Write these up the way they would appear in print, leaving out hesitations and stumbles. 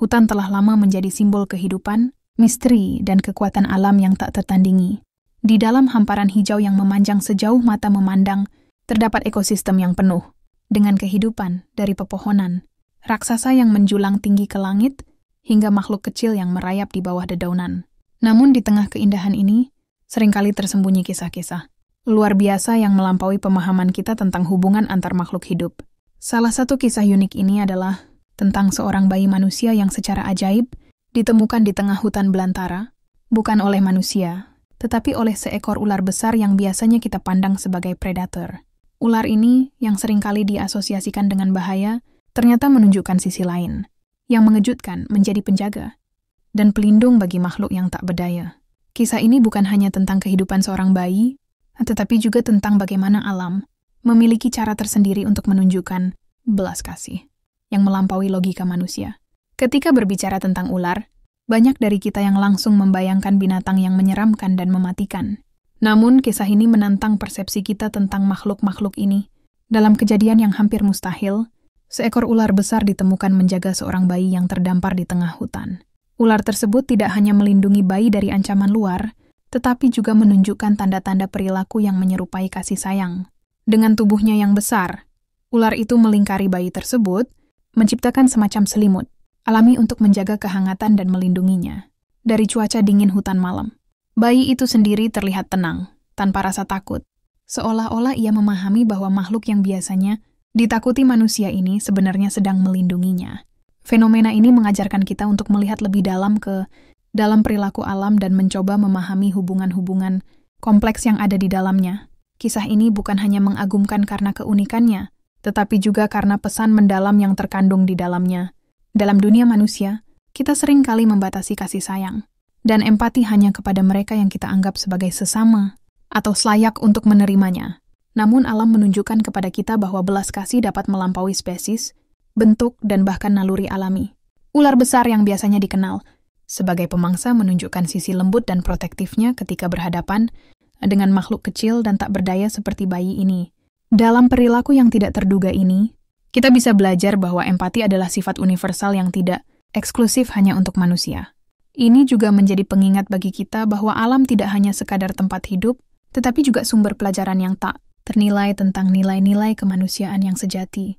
Hutan telah lama menjadi simbol kehidupan, misteri, dan kekuatan alam yang tak tertandingi. Di dalam hamparan hijau yang memanjang sejauh mata memandang, terdapat ekosistem yang penuh dengan kehidupan dari pepohonan, raksasa yang menjulang tinggi ke langit, hingga makhluk kecil yang merayap di bawah dedaunan. Namun di tengah keindahan ini, seringkali tersembunyi kisah-kisah luar biasa yang melampaui pemahaman kita tentang hubungan antar makhluk hidup. Salah satu kisah unik ini adalah tentang seorang bayi manusia yang secara ajaib ditemukan di tengah hutan belantara, bukan oleh manusia, tetapi oleh seekor ular besar yang biasanya kita pandang sebagai predator. Ular ini, yang seringkali diasosiasikan dengan bahaya, ternyata menunjukkan sisi lain, yang mengejutkan menjadi penjaga dan pelindung bagi makhluk yang tak berdaya. Kisah ini bukan hanya tentang kehidupan seorang bayi, tetapi juga tentang bagaimana alam memiliki cara tersendiri untuk menunjukkan belas kasih yang melampaui logika manusia. Ketika berbicara tentang ular, banyak dari kita yang langsung membayangkan binatang yang menyeramkan dan mematikan. Namun, kisah ini menantang persepsi kita tentang makhluk-makhluk ini. Dalam kejadian yang hampir mustahil, seekor ular besar ditemukan menjaga seorang bayi yang terdampar di tengah hutan. Ular tersebut tidak hanya melindungi bayi dari ancaman luar, tetapi juga menunjukkan tanda-tanda perilaku yang menyerupai kasih sayang. Dengan tubuhnya yang besar, ular itu melingkari bayi tersebut, menciptakan semacam selimut alami untuk menjaga kehangatan dan melindunginya dari cuaca dingin hutan malam. Bayi itu sendiri terlihat tenang, tanpa rasa takut, seolah-olah ia memahami bahwa makhluk yang biasanya ditakuti manusia ini sebenarnya sedang melindunginya. Fenomena ini mengajarkan kita untuk melihat lebih dalam perilaku alam dan mencoba memahami hubungan-hubungan kompleks yang ada di dalamnya. Kisah ini bukan hanya mengagumkan karena keunikannya, tetapi juga karena pesan mendalam yang terkandung di dalamnya. Dalam dunia manusia, kita sering kali membatasi kasih sayang dan empati hanya kepada mereka yang kita anggap sebagai sesama atau layak untuk menerimanya. Namun alam menunjukkan kepada kita bahwa belas kasih dapat melampaui spesies, bentuk, dan bahkan naluri alami. Ular besar yang biasanya dikenal sebagai pemangsa menunjukkan sisi lembut dan protektifnya ketika berhadapan dengan makhluk kecil dan tak berdaya seperti bayi ini. Dalam perilaku yang tidak terduga ini, kita bisa belajar bahwa empati adalah sifat universal yang tidak eksklusif hanya untuk manusia. Ini juga menjadi pengingat bagi kita bahwa alam tidak hanya sekadar tempat hidup, tetapi juga sumber pelajaran yang tak ternilai tentang nilai-nilai kemanusiaan yang sejati.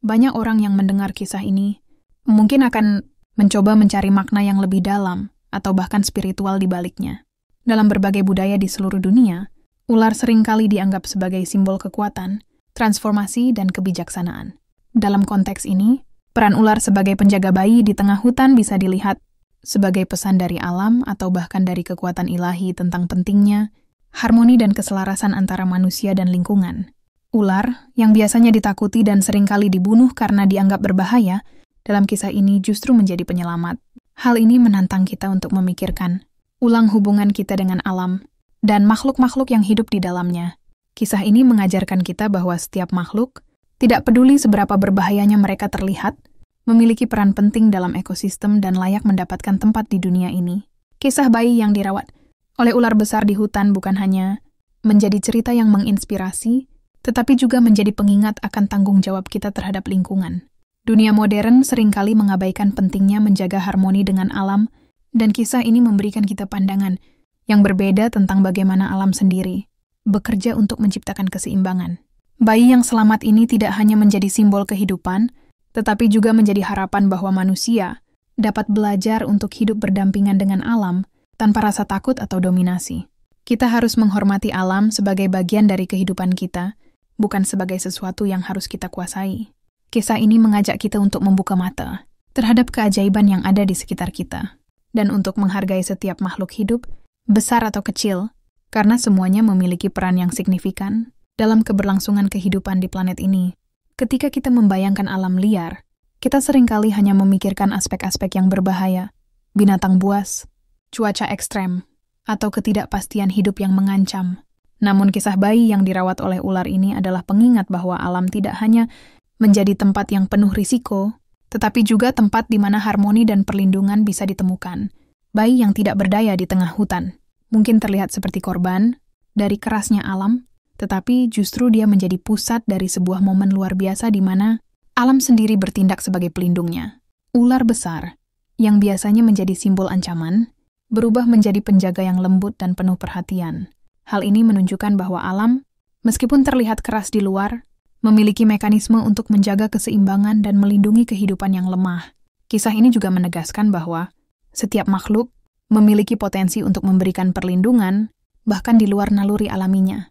Banyak orang yang mendengar kisah ini mungkin akan mencoba mencari makna yang lebih dalam atau bahkan spiritual di baliknya. Dalam berbagai budaya di seluruh dunia, ular seringkali dianggap sebagai simbol kekuatan, transformasi, dan kebijaksanaan. Dalam konteks ini, peran ular sebagai penjaga bayi di tengah hutan bisa dilihat sebagai pesan dari alam atau bahkan dari kekuatan ilahi tentang pentingnya harmoni dan keselarasan antara manusia dan lingkungan. Ular, yang biasanya ditakuti dan seringkali dibunuh karena dianggap berbahaya, dalam kisah ini justru menjadi penyelamat. Hal ini menantang kita untuk memikirkan ulang hubungan kita dengan alam dan makhluk-makhluk yang hidup di dalamnya. Kisah ini mengajarkan kita bahwa setiap makhluk, tidak peduli seberapa berbahayanya mereka terlihat, memiliki peran penting dalam ekosistem dan layak mendapatkan tempat di dunia ini. Kisah bayi yang dirawat oleh ular besar di hutan bukan hanya menjadi cerita yang menginspirasi, tetapi juga menjadi pengingat akan tanggung jawab kita terhadap lingkungan. Dunia modern seringkali mengabaikan pentingnya menjaga harmoni dengan alam, dan kisah ini memberikan kita pandangan yang berbeda tentang bagaimana alam sendiri bekerja untuk menciptakan keseimbangan. Bayi yang selamat ini tidak hanya menjadi simbol kehidupan, tetapi juga menjadi harapan bahwa manusia dapat belajar untuk hidup berdampingan dengan alam tanpa rasa takut atau dominasi. Kita harus menghormati alam sebagai bagian dari kehidupan kita, bukan sebagai sesuatu yang harus kita kuasai. Kisah ini mengajak kita untuk membuka mata terhadap keajaiban yang ada di sekitar kita, dan untuk menghargai setiap makhluk hidup, besar atau kecil, karena semuanya memiliki peran yang signifikan dalam keberlangsungan kehidupan di planet ini. Ketika kita membayangkan alam liar, kita seringkali hanya memikirkan aspek-aspek yang berbahaya, binatang buas, cuaca ekstrem, atau ketidakpastian hidup yang mengancam. Namun kisah bayi yang dirawat oleh ular ini adalah pengingat bahwa alam tidak hanya menjadi tempat yang penuh risiko, tetapi juga tempat di mana harmoni dan perlindungan bisa ditemukan. Bayi yang tidak berdaya di tengah hutan mungkin terlihat seperti korban dari kerasnya alam, tetapi justru dia menjadi pusat dari sebuah momen luar biasa di mana alam sendiri bertindak sebagai pelindungnya. Ular besar yang biasanya menjadi simbol ancaman, berubah menjadi penjaga yang lembut dan penuh perhatian. Hal ini menunjukkan bahwa alam, meskipun terlihat keras di luar, memiliki mekanisme untuk menjaga keseimbangan dan melindungi kehidupan yang lemah. Kisah ini juga menegaskan bahwa setiap makhluk memiliki potensi untuk memberikan perlindungan, bahkan di luar naluri alaminya.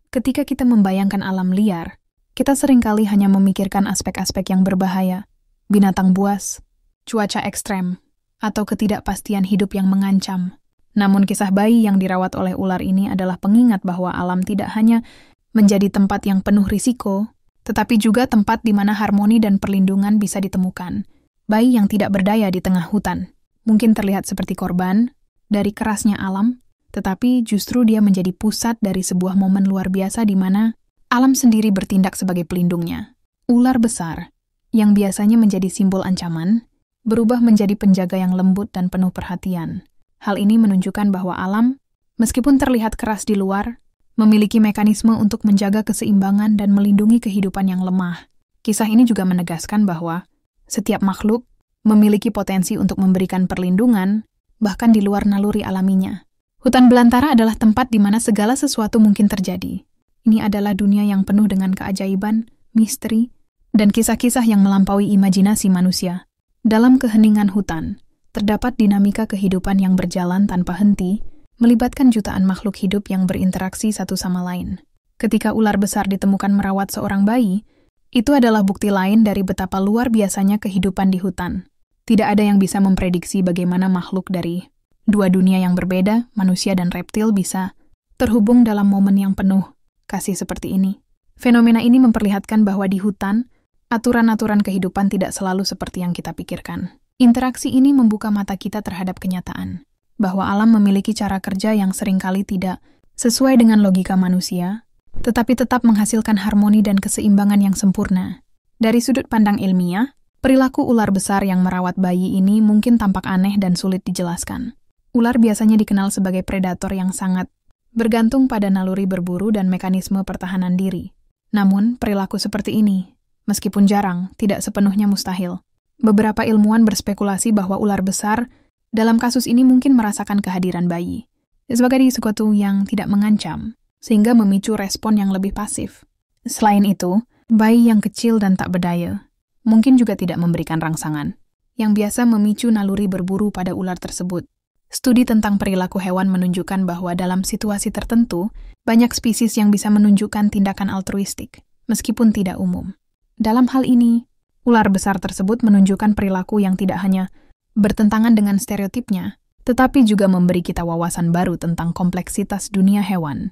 Ketika kita membayangkan alam liar, kita seringkali hanya memikirkan aspek-aspek yang berbahaya, binatang buas, cuaca ekstrem, atau ketidakpastian hidup yang mengancam. Namun kisah bayi yang dirawat oleh ular ini adalah pengingat bahwa alam tidak hanya menjadi tempat yang penuh risiko, tetapi juga tempat di mana harmoni dan perlindungan bisa ditemukan. Bayi yang tidak berdaya di tengah hutan mungkin terlihat seperti korban dari kerasnya alam, tetapi justru dia menjadi pusat dari sebuah momen luar biasa di mana alam sendiri bertindak sebagai pelindungnya. Ular besar, yang biasanya menjadi simbol ancaman, berubah menjadi penjaga yang lembut dan penuh perhatian. Hal ini menunjukkan bahwa alam, meskipun terlihat keras di luar, memiliki mekanisme untuk menjaga keseimbangan dan melindungi kehidupan yang lemah. Kisah ini juga menegaskan bahwa setiap makhluk memiliki potensi untuk memberikan perlindungan, bahkan di luar naluri alaminya. Hutan belantara adalah tempat di mana segala sesuatu mungkin terjadi. Ini adalah dunia yang penuh dengan keajaiban, misteri, dan kisah-kisah yang melampaui imajinasi manusia. Dalam keheningan hutan, terdapat dinamika kehidupan yang berjalan tanpa henti, melibatkan jutaan makhluk hidup yang berinteraksi satu sama lain. Ketika ular besar ditemukan merawat seorang bayi, itu adalah bukti lain dari betapa luar biasanya kehidupan di hutan. Tidak ada yang bisa memprediksi bagaimana makhluk dari dua dunia yang berbeda, manusia dan reptil, bisa terhubung dalam momen yang penuh kasih seperti ini. Fenomena ini memperlihatkan bahwa di hutan, aturan-aturan kehidupan tidak selalu seperti yang kita pikirkan. Interaksi ini membuka mata kita terhadap kenyataan, bahwa alam memiliki cara kerja yang seringkali tidak sesuai dengan logika manusia, tetapi tetap menghasilkan harmoni dan keseimbangan yang sempurna. Dari sudut pandang ilmiah, perilaku ular besar yang merawat bayi ini mungkin tampak aneh dan sulit dijelaskan. Ular biasanya dikenal sebagai predator yang sangat bergantung pada naluri berburu dan mekanisme pertahanan diri. Namun, perilaku seperti ini, meskipun jarang, tidak sepenuhnya mustahil. Beberapa ilmuwan berspekulasi bahwa ular besar dalam kasus ini mungkin merasakan kehadiran bayi sebagai sesuatu yang tidak mengancam, sehingga memicu respon yang lebih pasif. Selain itu, bayi yang kecil dan tak berdaya mungkin juga tidak memberikan rangsangan, yang biasa memicu naluri berburu pada ular tersebut. Studi tentang perilaku hewan menunjukkan bahwa dalam situasi tertentu, banyak spesies yang bisa menunjukkan tindakan altruistik, meskipun tidak umum. Dalam hal ini, ular besar tersebut menunjukkan perilaku yang tidak hanya bertentangan dengan stereotipnya, tetapi juga memberi kita wawasan baru tentang kompleksitas dunia hewan.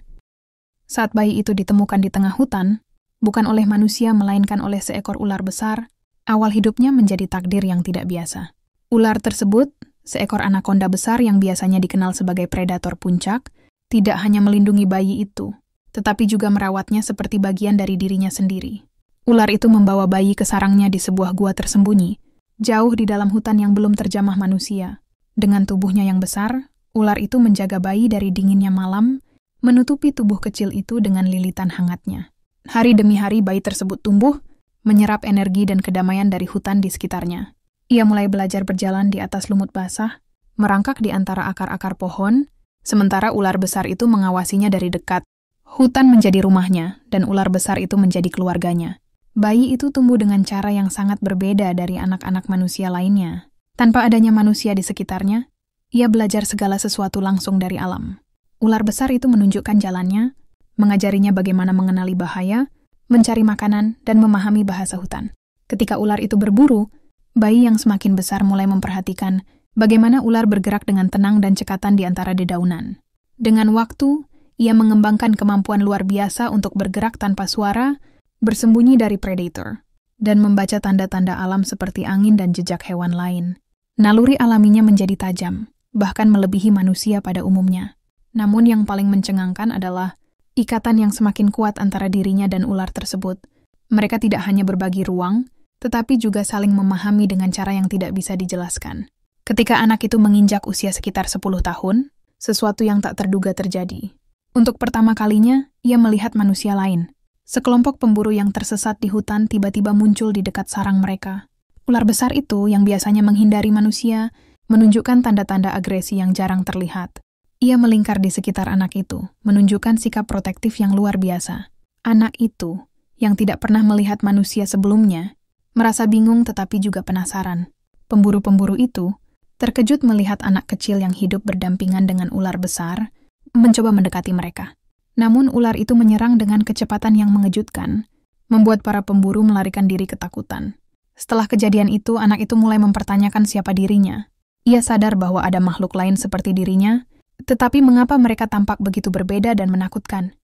Saat bayi itu ditemukan di tengah hutan, bukan oleh manusia melainkan oleh seekor ular besar, awal hidupnya menjadi takdir yang tidak biasa. Ular tersebut, seekor anakonda besar yang biasanya dikenal sebagai predator puncak, tidak hanya melindungi bayi itu, tetapi juga merawatnya seperti bagian dari dirinya sendiri. Ular itu membawa bayi ke sarangnya di sebuah gua tersembunyi, jauh di dalam hutan yang belum terjamah manusia. Dengan tubuhnya yang besar, ular itu menjaga bayi dari dinginnya malam, menutupi tubuh kecil itu dengan lilitan hangatnya. Hari demi hari bayi tersebut tumbuh, menyerap energi dan kedamaian dari hutan di sekitarnya. Ia mulai belajar berjalan di atas lumut basah, merangkak di antara akar-akar pohon, sementara ular besar itu mengawasinya dari dekat. Hutan menjadi rumahnya, dan ular besar itu menjadi keluarganya. Bayi itu tumbuh dengan cara yang sangat berbeda dari anak-anak manusia lainnya. Tanpa adanya manusia di sekitarnya, ia belajar segala sesuatu langsung dari alam. Ular besar itu menunjukkan jalannya, mengajarinya bagaimana mengenali bahaya, mencari makanan, dan memahami bahasa hutan. Ketika ular itu berburu, bayi yang semakin besar mulai memperhatikan bagaimana ular bergerak dengan tenang dan cekatan di antara dedaunan. Dengan waktu, ia mengembangkan kemampuan luar biasa untuk bergerak tanpa suara, bersembunyi dari predator, dan membaca tanda-tanda alam seperti angin dan jejak hewan lain. Naluri alaminya menjadi tajam, bahkan melebihi manusia pada umumnya. Namun yang paling mencengangkan adalah ikatan yang semakin kuat antara dirinya dan ular tersebut. Mereka tidak hanya berbagi ruang, tetapi juga saling memahami dengan cara yang tidak bisa dijelaskan. Ketika anak itu menginjak usia sekitar 10 tahun, sesuatu yang tak terduga terjadi. Untuk pertama kalinya, ia melihat manusia lain. Sekelompok pemburu yang tersesat di hutan tiba-tiba muncul di dekat sarang mereka. Ular besar itu yang biasanya menghindari manusia, menunjukkan tanda-tanda agresi yang jarang terlihat. Ia melingkar di sekitar anak itu, menunjukkan sikap protektif yang luar biasa. Anak itu, yang tidak pernah melihat manusia sebelumnya, merasa bingung tetapi juga penasaran. Pemburu-pemburu itu terkejut melihat anak kecil yang hidup berdampingan dengan ular besar, mencoba mendekati mereka. Namun ular itu menyerang dengan kecepatan yang mengejutkan, membuat para pemburu melarikan diri ketakutan. Setelah kejadian itu, anak itu mulai mempertanyakan siapa dirinya. Ia sadar bahwa ada makhluk lain seperti dirinya, tetapi mengapa mereka tampak begitu berbeda dan menakutkan?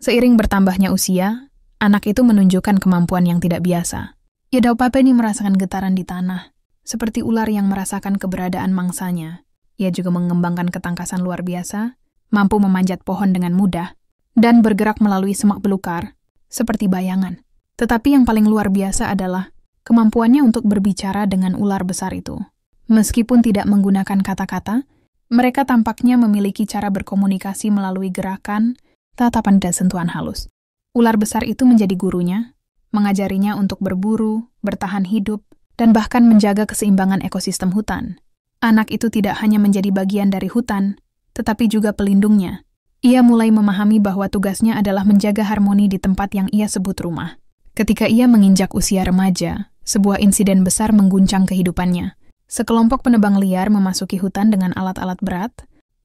Seiring bertambahnya usia, anak itu menunjukkan kemampuan yang tidak biasa. Ia dapat merasakan getaran di tanah, seperti ular yang merasakan keberadaan mangsanya. Ia juga mengembangkan ketangkasan luar biasa, mampu memanjat pohon dengan mudah, dan bergerak melalui semak belukar, seperti bayangan. Tetapi yang paling luar biasa adalah kemampuannya untuk berbicara dengan ular besar itu. Meskipun tidak menggunakan kata-kata, mereka tampaknya memiliki cara berkomunikasi melalui gerakan, tatapan dan sentuhan halus. Ular besar itu menjadi gurunya, mengajarinya untuk berburu, bertahan hidup, dan bahkan menjaga keseimbangan ekosistem hutan. Anak itu tidak hanya menjadi bagian dari hutan, tetapi juga pelindungnya. Ia mulai memahami bahwa tugasnya adalah menjaga harmoni di tempat yang ia sebut rumah. Ketika ia menginjak usia remaja, sebuah insiden besar mengguncang kehidupannya. Sekelompok penebang liar memasuki hutan dengan alat-alat berat,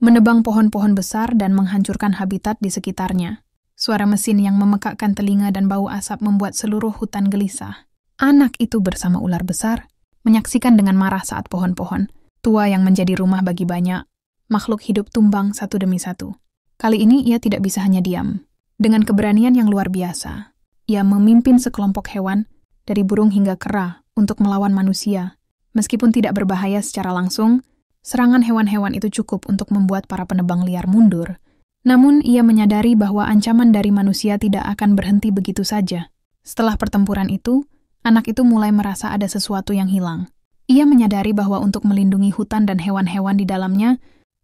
menebang pohon-pohon besar dan menghancurkan habitat di sekitarnya. Suara mesin yang memekakkan telinga dan bau asap membuat seluruh hutan gelisah. Anak itu bersama ular besar, menyaksikan dengan marah saat pohon-pohon tua yang menjadi rumah bagi banyak makhluk hidup tumbang satu demi satu. Kali ini ia tidak bisa hanya diam. Dengan keberanian yang luar biasa, ia memimpin sekelompok hewan dari burung hingga kera untuk melawan manusia. Meskipun tidak berbahaya secara langsung, serangan hewan-hewan itu cukup untuk membuat para penebang liar mundur. Namun, ia menyadari bahwa ancaman dari manusia tidak akan berhenti begitu saja. Setelah pertempuran itu, anak itu mulai merasa ada sesuatu yang hilang. Ia menyadari bahwa untuk melindungi hutan dan hewan-hewan di dalamnya,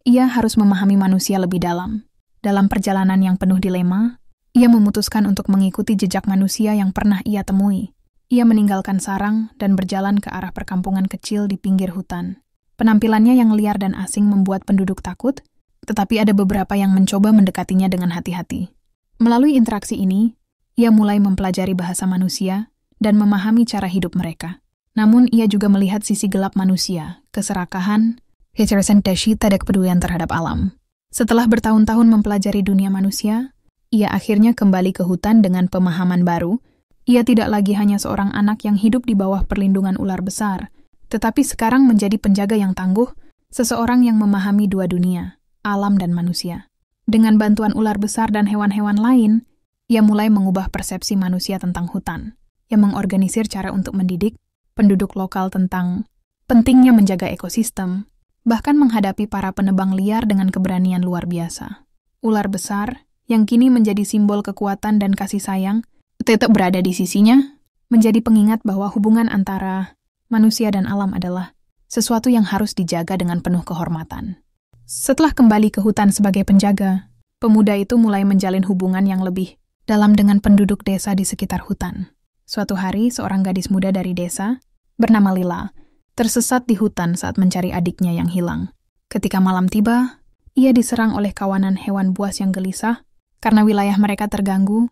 ia harus memahami manusia lebih dalam. Dalam perjalanan yang penuh dilema, ia memutuskan untuk mengikuti jejak manusia yang pernah ia temui. Ia meninggalkan sarang dan berjalan ke arah perkampungan kecil di pinggir hutan. Penampilannya yang liar dan asing membuat penduduk takut, tetapi ada beberapa yang mencoba mendekatinya dengan hati-hati. Melalui interaksi ini, ia mulai mempelajari bahasa manusia dan memahami cara hidup mereka. Namun ia juga melihat sisi gelap manusia, keserakahan, kecerdasan dan kepedulian terhadap alam. Setelah bertahun-tahun mempelajari dunia manusia, ia akhirnya kembali ke hutan dengan pemahaman baru. Ia tidak lagi hanya seorang anak yang hidup di bawah perlindungan ular besar, tetapi sekarang menjadi penjaga yang tangguh, seseorang yang memahami dua dunia, alam dan manusia. Dengan bantuan ular besar dan hewan-hewan lain, ia mulai mengubah persepsi manusia tentang hutan, yang mengorganisir cara untuk mendidik penduduk lokal tentang pentingnya menjaga ekosistem, bahkan menghadapi para penebang liar dengan keberanian luar biasa. Ular besar, yang kini menjadi simbol kekuatan dan kasih sayang, tetap berada di sisinya, menjadi pengingat bahwa hubungan antara manusia dan alam adalah sesuatu yang harus dijaga dengan penuh kehormatan. Setelah kembali ke hutan sebagai penjaga, pemuda itu mulai menjalin hubungan yang lebih dalam dengan penduduk desa di sekitar hutan. Suatu hari, seorang gadis muda dari desa, bernama Lila, tersesat di hutan saat mencari adiknya yang hilang. Ketika malam tiba, ia diserang oleh kawanan hewan buas yang gelisah karena wilayah mereka terganggu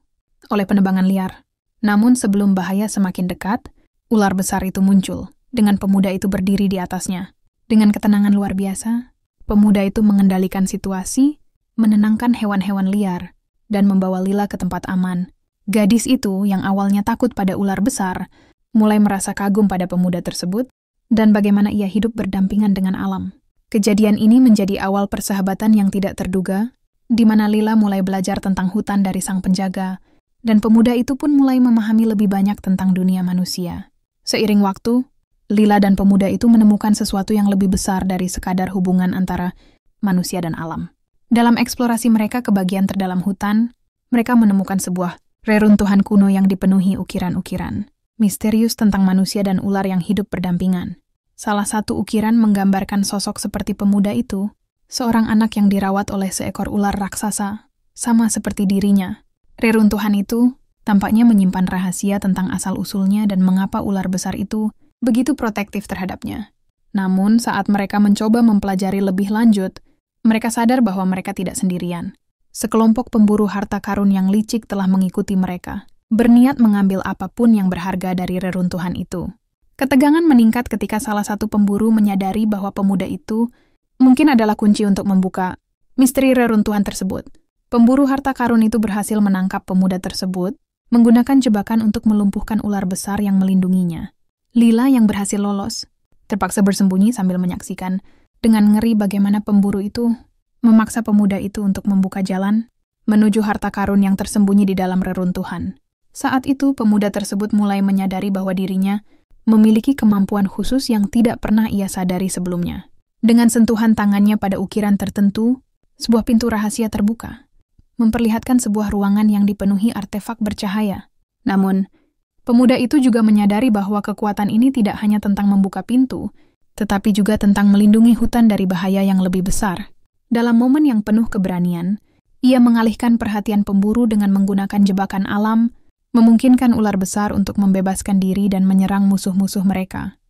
oleh penebangan liar. Namun sebelum bahaya semakin dekat, ular besar itu muncul, dengan pemuda itu berdiri di atasnya. Dengan ketenangan luar biasa, pemuda itu mengendalikan situasi, menenangkan hewan-hewan liar, dan membawa Lila ke tempat aman. Gadis itu, yang awalnya takut pada ular besar, mulai merasa kagum pada pemuda tersebut, dan bagaimana ia hidup berdampingan dengan alam. Kejadian ini menjadi awal persahabatan yang tidak terduga, di mana Lila mulai belajar tentang hutan dari sang penjaga, dan pemuda itu pun mulai memahami lebih banyak tentang dunia manusia. Seiring waktu, Lila dan pemuda itu menemukan sesuatu yang lebih besar dari sekadar hubungan antara manusia dan alam. Dalam eksplorasi mereka ke bagian terdalam hutan, mereka menemukan sebuah reruntuhan kuno yang dipenuhi ukiran-ukiran misterius tentang manusia dan ular yang hidup berdampingan. Salah satu ukiran menggambarkan sosok seperti pemuda itu, seorang anak yang dirawat oleh seekor ular raksasa, sama seperti dirinya. Reruntuhan itu tampaknya menyimpan rahasia tentang asal-usulnya dan mengapa ular besar itu begitu protektif terhadapnya. Namun, saat mereka mencoba mempelajari lebih lanjut, mereka sadar bahwa mereka tidak sendirian. Sekelompok pemburu harta karun yang licik telah mengikuti mereka, berniat mengambil apapun yang berharga dari reruntuhan itu. Ketegangan meningkat ketika salah satu pemburu menyadari bahwa pemuda itu mungkin adalah kunci untuk membuka misteri reruntuhan tersebut. Pemburu harta karun itu berhasil menangkap pemuda tersebut, menggunakan jebakan untuk melumpuhkan ular besar yang melindunginya. Lila yang berhasil lolos, terpaksa bersembunyi sambil menyaksikan dengan ngeri bagaimana pemburu itu memaksa pemuda itu untuk membuka jalan menuju harta karun yang tersembunyi di dalam reruntuhan. Saat itu, pemuda tersebut mulai menyadari bahwa dirinya memiliki kemampuan khusus yang tidak pernah ia sadari sebelumnya. Dengan sentuhan tangannya pada ukiran tertentu, sebuah pintu rahasia terbuka, memperlihatkan sebuah ruangan yang dipenuhi artefak bercahaya. Namun, pemuda itu juga menyadari bahwa kekuatan ini tidak hanya tentang membuka pintu, tetapi juga tentang melindungi hutan dari bahaya yang lebih besar. Dalam momen yang penuh keberanian, ia mengalihkan perhatian pemburu dengan menggunakan jebakan alam, memungkinkan ular besar untuk membebaskan diri dan menyerang musuh-musuh mereka.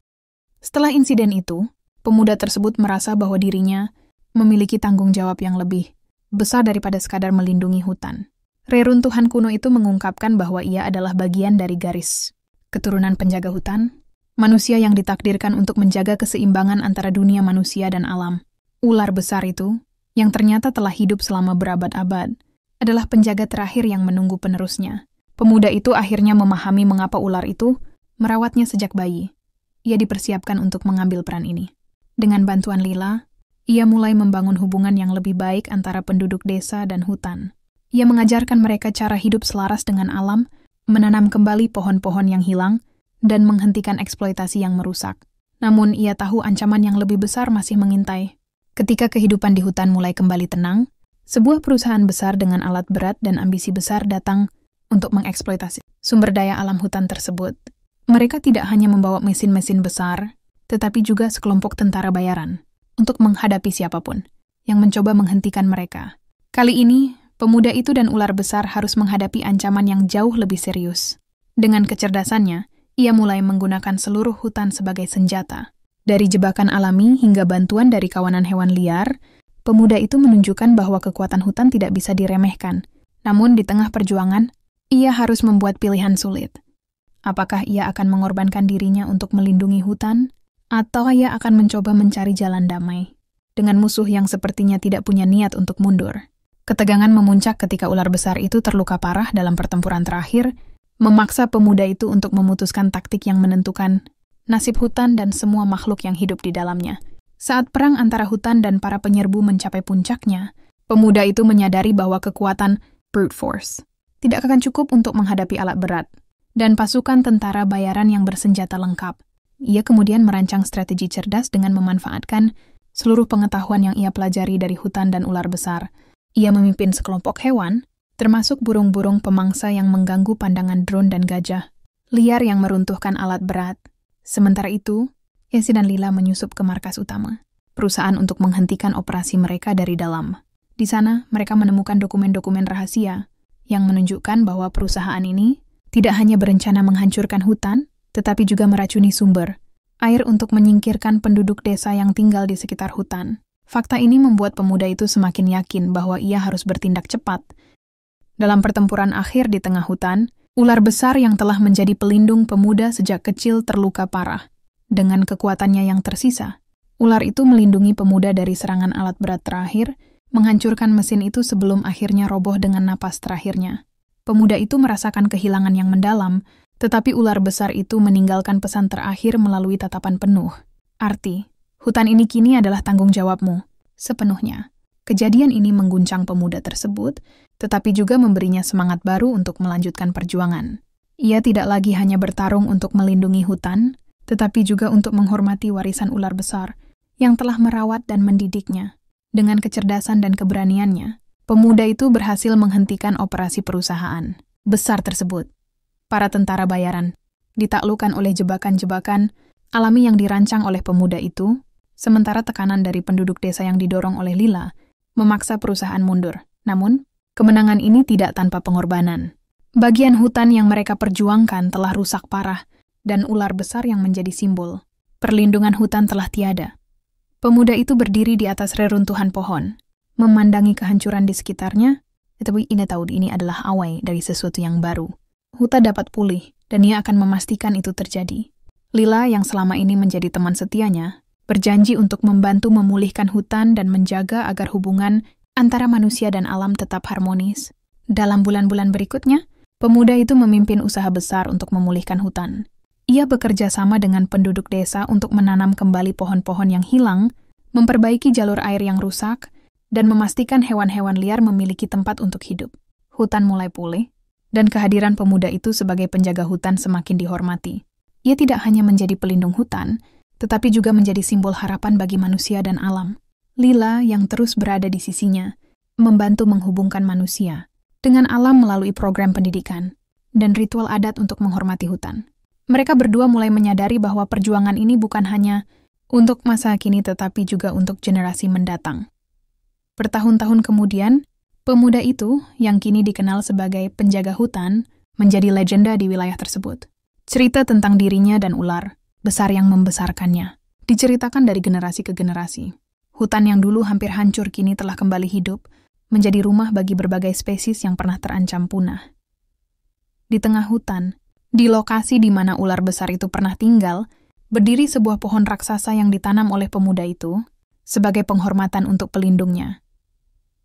Setelah insiden itu, pemuda tersebut merasa bahwa dirinya memiliki tanggung jawab yang lebih besar daripada sekadar melindungi hutan. Reruntuhan kuno itu mengungkapkan bahwa ia adalah bagian dari garis keturunan penjaga hutan, manusia yang ditakdirkan untuk menjaga keseimbangan antara dunia manusia dan alam. Ular besar itu, yang ternyata telah hidup selama berabad-abad, adalah penjaga terakhir yang menunggu penerusnya. Pemuda itu akhirnya memahami mengapa ular itu merawatnya sejak bayi. Ia dipersiapkan untuk mengambil peran ini. Dengan bantuan Lila, ia mulai membangun hubungan yang lebih baik antara penduduk desa dan hutan. Ia mengajarkan mereka cara hidup selaras dengan alam, menanam kembali pohon-pohon yang hilang, dan menghentikan eksploitasi yang merusak. Namun ia tahu ancaman yang lebih besar masih mengintai. Ketika kehidupan di hutan mulai kembali tenang, sebuah perusahaan besar dengan alat berat dan ambisi besar datang untuk mengeksploitasi sumber daya alam hutan tersebut. Mereka tidak hanya membawa mesin-mesin besar, tetapi juga sekelompok tentara bayaran untuk menghadapi siapapun yang mencoba menghentikan mereka. Kali ini, pemuda itu dan ular besar harus menghadapi ancaman yang jauh lebih serius. Dengan kecerdasannya, ia mulai menggunakan seluruh hutan sebagai senjata. Dari jebakan alami hingga bantuan dari kawanan hewan liar, pemuda itu menunjukkan bahwa kekuatan hutan tidak bisa diremehkan. Namun di tengah perjuangan, ia harus membuat pilihan sulit. Apakah ia akan mengorbankan dirinya untuk melindungi hutan, atau ia akan mencoba mencari jalan damai dengan musuh yang sepertinya tidak punya niat untuk mundur? Ketegangan memuncak ketika ular besar itu terluka parah dalam pertempuran terakhir, memaksa pemuda itu untuk memutuskan taktik yang menentukan nasib hutan dan semua makhluk yang hidup di dalamnya. Saat perang antara hutan dan para penyerbu mencapai puncaknya, pemuda itu menyadari bahwa kekuatan brute force tidak akan cukup untuk menghadapi alat berat dan pasukan tentara bayaran yang bersenjata lengkap. Ia kemudian merancang strategi cerdas dengan memanfaatkan seluruh pengetahuan yang ia pelajari dari hutan dan ular besar. Ia memimpin sekelompok hewan, termasuk burung-burung pemangsa yang mengganggu pandangan drone dan gajah liar yang meruntuhkan alat berat. Sementara itu, Yesi dan Lila menyusup ke markas utama, perusahaan untuk menghentikan operasi mereka dari dalam. Di sana, mereka menemukan dokumen-dokumen rahasia yang menunjukkan bahwa perusahaan ini tidak hanya berencana menghancurkan hutan, tetapi juga meracuni sumber air untuk menyingkirkan penduduk desa yang tinggal di sekitar hutan. Fakta ini membuat pemuda itu semakin yakin bahwa ia harus bertindak cepat. Dalam pertempuran akhir di tengah hutan, ular besar yang telah menjadi pelindung pemuda sejak kecil terluka parah. Dengan kekuatannya yang tersisa, ular itu melindungi pemuda dari serangan alat berat terakhir, menghancurkan mesin itu sebelum akhirnya roboh dengan napas terakhirnya. Pemuda itu merasakan kehilangan yang mendalam, tetapi ular besar itu meninggalkan pesan terakhir melalui tatapan penuh. Arti, hutan ini kini adalah tanggung jawabmu sepenuhnya. Kejadian ini mengguncang pemuda tersebut, tetapi juga memberinya semangat baru untuk melanjutkan perjuangan. Ia tidak lagi hanya bertarung untuk melindungi hutan, tetapi juga untuk menghormati warisan ular besar yang telah merawat dan mendidiknya. Dengan kecerdasan dan keberaniannya, pemuda itu berhasil menghentikan operasi perusahaan besar tersebut. Para tentara bayaran ditaklukkan oleh jebakan-jebakan alami yang dirancang oleh pemuda itu, sementara tekanan dari penduduk desa yang didorong oleh Lila memaksa perusahaan mundur. Namun, kemenangan ini tidak tanpa pengorbanan. Bagian hutan yang mereka perjuangkan telah rusak parah, dan ular besar yang menjadi simbol. Perlindungan hutan telah tiada. Pemuda itu berdiri di atas reruntuhan pohon, memandangi kehancuran di sekitarnya, tetapi ia tahu ini adalah awal dari sesuatu yang baru. Hutan dapat pulih, dan ia akan memastikan itu terjadi. Lila yang selama ini menjadi teman setianya, berjanji untuk membantu memulihkan hutan dan menjaga agar hubungan antara manusia dan alam tetap harmonis. Dalam bulan-bulan berikutnya, pemuda itu memimpin usaha besar untuk memulihkan hutan. Ia bekerja sama dengan penduduk desa untuk menanam kembali pohon-pohon yang hilang, memperbaiki jalur air yang rusak, dan memastikan hewan-hewan liar memiliki tempat untuk hidup. Hutan mulai pulih, dan kehadiran pemuda itu sebagai penjaga hutan semakin dihormati. Ia tidak hanya menjadi pelindung hutan, tetapi juga menjadi simbol harapan bagi manusia dan alam. Lila yang terus berada di sisinya, membantu menghubungkan manusia dengan alam melalui program pendidikan dan ritual adat untuk menghormati hutan. Mereka berdua mulai menyadari bahwa perjuangan ini bukan hanya untuk masa kini tetapi juga untuk generasi mendatang. Bertahun-tahun kemudian, pemuda itu yang kini dikenal sebagai penjaga hutan menjadi legenda di wilayah tersebut. Cerita tentang dirinya dan ular besar yang membesarkannya diceritakan dari generasi ke generasi. Hutan yang dulu hampir hancur kini telah kembali hidup, menjadi rumah bagi berbagai spesies yang pernah terancam punah. Di tengah hutan, di lokasi di mana ular besar itu pernah tinggal, berdiri sebuah pohon raksasa yang ditanam oleh pemuda itu sebagai penghormatan untuk pelindungnya.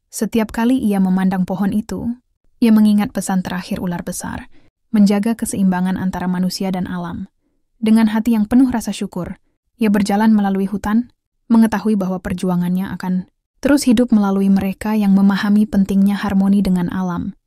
Setiap kali ia memandang pohon itu, ia mengingat pesan terakhir ular besar, menjaga keseimbangan antara manusia dan alam. Dengan hati yang penuh rasa syukur, ia berjalan melalui hutan, mengetahui bahwa perjuangannya akan terus hidup melalui mereka yang memahami pentingnya harmoni dengan alam.